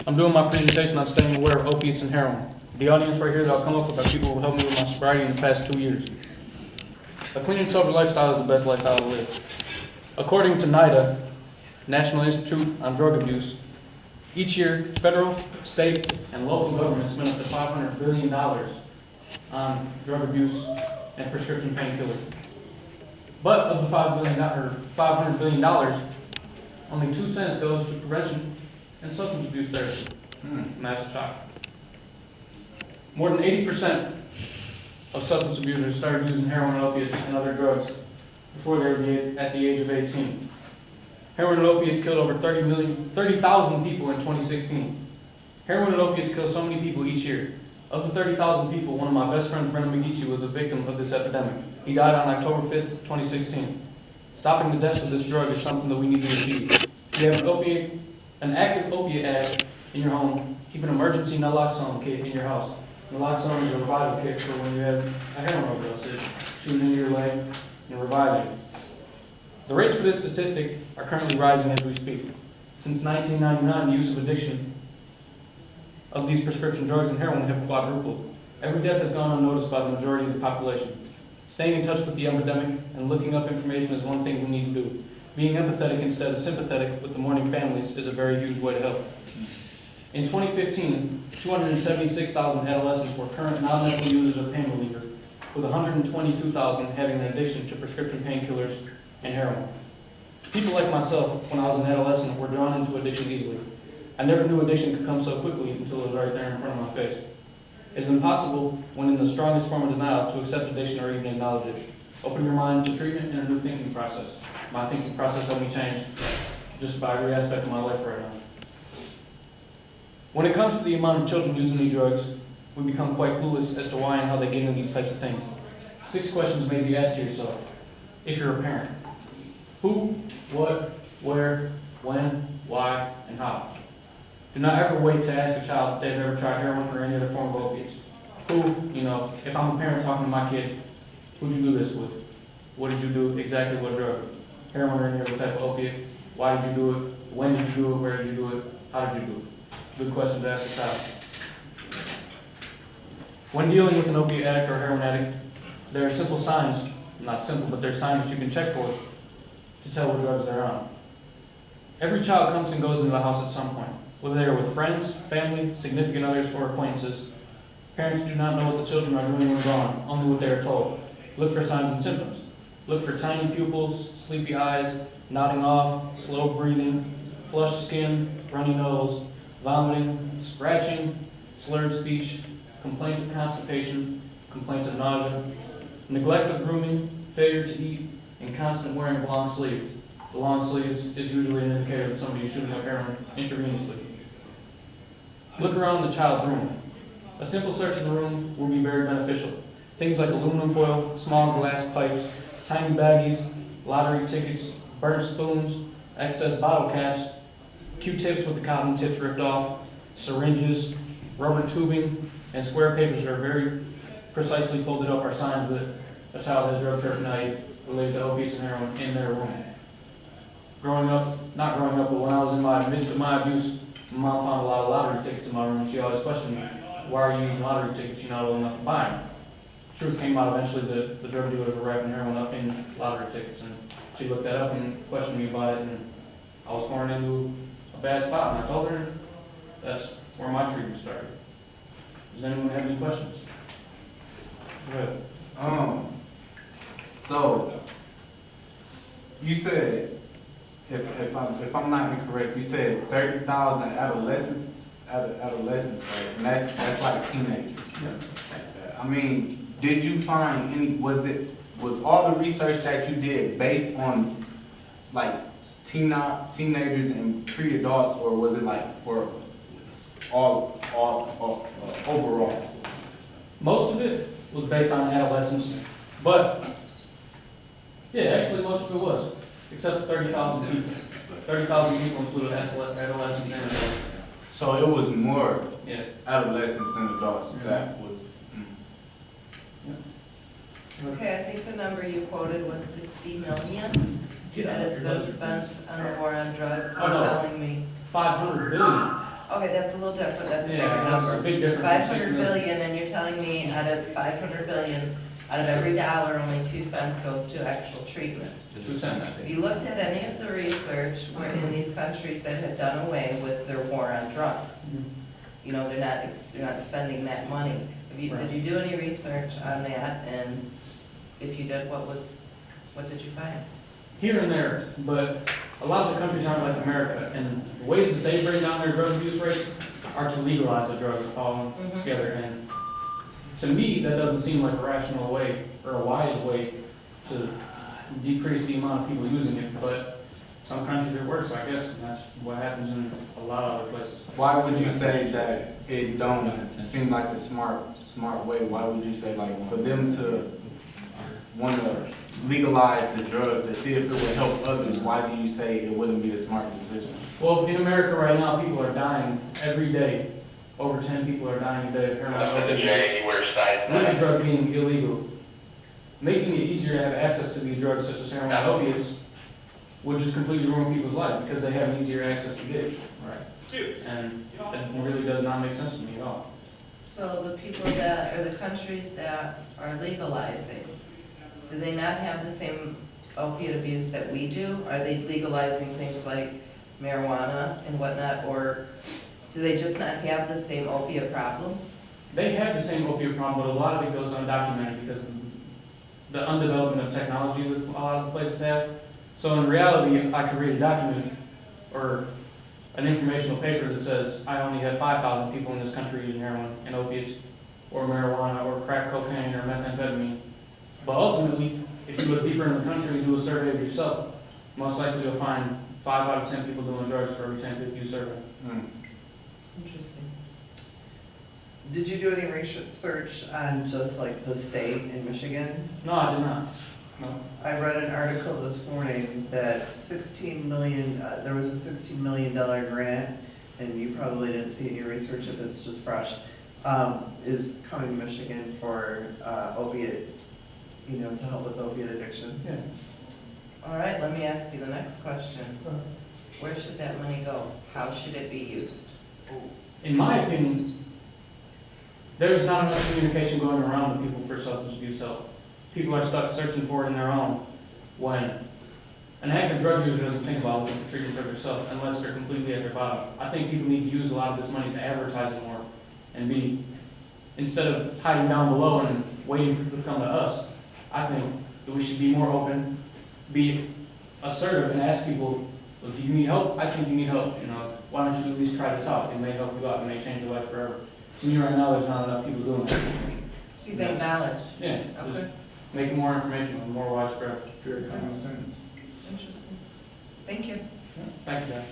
I'm doing my presentation on staying aware of opiates and heroin. The audience right here that I'll come up with are people who helped me with my sobriety in the past 2 years. A clean and sober lifestyle is the best lifestyle to live. According to NIDA, National Institute on Drug Abuse, each year, federal, state, and local governments spend up to $500 billion on drug abuse and prescription painkillers. But of the $500 billion, only 2 cents goes to prevention and substance abuse therapy. And that's a shock. More than 80% of substance abusers started using heroin and opiates and other drugs before they were at the age of 18. Heroin and opiates killed over 30,000 people in 2016. Heroin and opiates kill so many people each year. Of the 30,000 people, one of my best friends, Brendan McGeechee, was a victim of this epidemic. He died on October 5th, 2016. Stopping the deaths of this drug is something that we need to achieve. If you have an active opiate addict in your home, keep an emergency naloxone kit in your house. Naloxone is a revival kit for when you have a heroin overdose. It shoots into your leg and revives you. The rates for this statistic are currently rising as we speak. Since 1999, the use of addiction of these prescription drugs and heroin have quadrupled. Every death has gone unnoticed by the majority of the population. Staying in touch with the epidemic and looking up information is one thing we need to do. Being empathetic instead of sympathetic with the mourning families is a very huge way to help. In 2015, 276,000 adolescents were current non-medical users of pain reliever, with 122,000 having an addiction to prescription painkillers and heroin. People like myself, when I was an adolescent, were drawn into addiction easily. I never knew addiction could come so quickly until it was right there in front of my face. It is impossible, when in the strongest form of denial, to accept addiction or even acknowledge it. Open your mind to treatment and a new thinking process. My thinking process helped me change just about every aspect of my life right now. When it comes to the amount of children using these drugs, we become quite clueless as to why and how they get into these types of things. 6 questions may be asked to yourself, if you're a parent. Who, what, where, when, why, and how. Do not ever wait to ask a child if they've ever tried heroin or any other form of opiates. Who, if I'm a parent talking to my kid, who'd you do this with? What did you do? Exactly what drug? Heroin or any other type of opiate? Why did you do it? When did you do it? Where did you do it? How did you do it? Good question to ask a child. When dealing with an opiate addict or heroin addict, there are simple signs, not simple, but there are signs that you can check for to tell what drugs they're on. Every child comes and goes into the house at some point, whether they are with friends, family, significant others, or acquaintances. Parents do not know what the children are doing when gone, only what they are told. Look for signs and symptoms. Look for tiny pupils, sleepy eyes, nodding off, slow breathing, flushed skin, runny nose, vomiting, scratching, slurred speech, complaints of constipation, complaints of nausea, neglect of grooming, failure to eat, and constant wearing of long sleeves. The long sleeves is usually an indicator that somebody is shooting up heroin intravenously. Look around the child's room. A simple search of the room will be very beneficial. Things like aluminum foil, small glass pipes, tiny baggies, lottery tickets, burnt spoons, excess bottle caps, Q-tips with the cotton tips ripped off, syringes, rubber tubing, and square papers that are very precisely folded up are signs that a child has drug paraphernalia related to opiates and heroin in their room. Not growing up, but when I was in my midst of my abuse, my mom found a lot of lottery tickets in my room, and she always questioned me, why are you using lottery tickets? You're not old enough to buy them. Truth came out eventually that the drug dealers were wrapping heroin up in lottery tickets, and she looked that up and questioned me about it, and I was pouring into a bad spot, and I told her that's where my treatment started. Does anyone have any questions? Go ahead. So you said, if I'm not incorrect, you said 30,000 adolescents, right? And that's like teenagers. Yeah. I mean, did you find any? Was all the research that you did based on like teenagers and pre-adults, or was it like for all overall? Most of it was based on adolescents, but yeah, actually most of it was, except 30,000 people. 30,000 people included adolescents and adults. So it was more Yeah. adolescents than adults that was. Okay, I think the number you quoted was 60 million that has been spent on the war on drugs. You're Oh, no. telling me 500 billion. Okay, that's a little different, that's a bigger Yeah, that's a number. big difference. 500 billion, and you're telling me out of 500 billion, out of every dollar, only 2 cents goes to actual treatment. Just 2 cents. Have you looked at any of the research where in these countries that have done away with their war on drugs? You know, they're not spending that money. Did you do any research on that? And if you did, what did you find? Here and there, but a lot of the countries aren't like America, and the ways that they bring down their drug abuse rates are to legalize the drugs all Mhm. together. And to me, that doesn't seem like a rational way or a wise way to decrease the amount of people using it. But some countries it works, I guess, and that's what happens in a lot of other places. Why would you say that it don't seem like a smart way? Why would you say, like, for them to want to legalize the drug to see if it would help others, why do you say it wouldn't be a smart decision? Well, in America right now, people are dying every day. Over 10 people are dying a day of heroin overdose. With the drug being illegal, making it easier to have access to these drugs such as heroin and opiates would just completely ruin people's lives because they have an easier access to get it. Right. And it really does not make sense to me at all. So the people that, or the countries that are legalizing, do they not have the same opiate abuse that we do? Are they legalizing things like marijuana and whatnot, or do they just not have the same opiate problem? They have the same opiate problem, but a lot of it goes undocumented because of the undevelopment of technology that a lot of the places have. So in reality, I could read a document or an informational paper that says, I only have 5,000 people in this country using heroin and opiates, or marijuana, or crack cocaine, or methamphetamine. But ultimately, if you look deeper in the country and do a survey of yourself, most likely you'll find 5 out of 10 people doing drugs for every 10 people you survey. Interesting. Did you do any research on just like the state in Michigan? No, I did not. No. I read an article this morning that 16 million, there was a $16 million grant, and you probably didn't see any research if it's just fresh, is coming to Michigan for opiate, to help with opiate addiction. Yeah. All right, let me ask you the next question. Where should that money go? How should it be used? In my opinion, there's not enough communication going around to people for substance abuse help. People are stuck searching for it in their own when an active drug user doesn't think about looking for treatment for themselves unless they're completely at their bottom. I think people need to use a lot of this money to advertise it more and be, instead of hiding down below and waiting for it to come to us, I think that we should be more open, be assertive and ask people, well, do you need help? I think you need help. Why don't you at least try this out? It may help you out. It may change your life forever. To me right now, there's not enough people doing that. So you think knowledge? Yeah, Okay, just making more information, more widespread. Very common sense. interesting. Thank you. Thank you, Dad.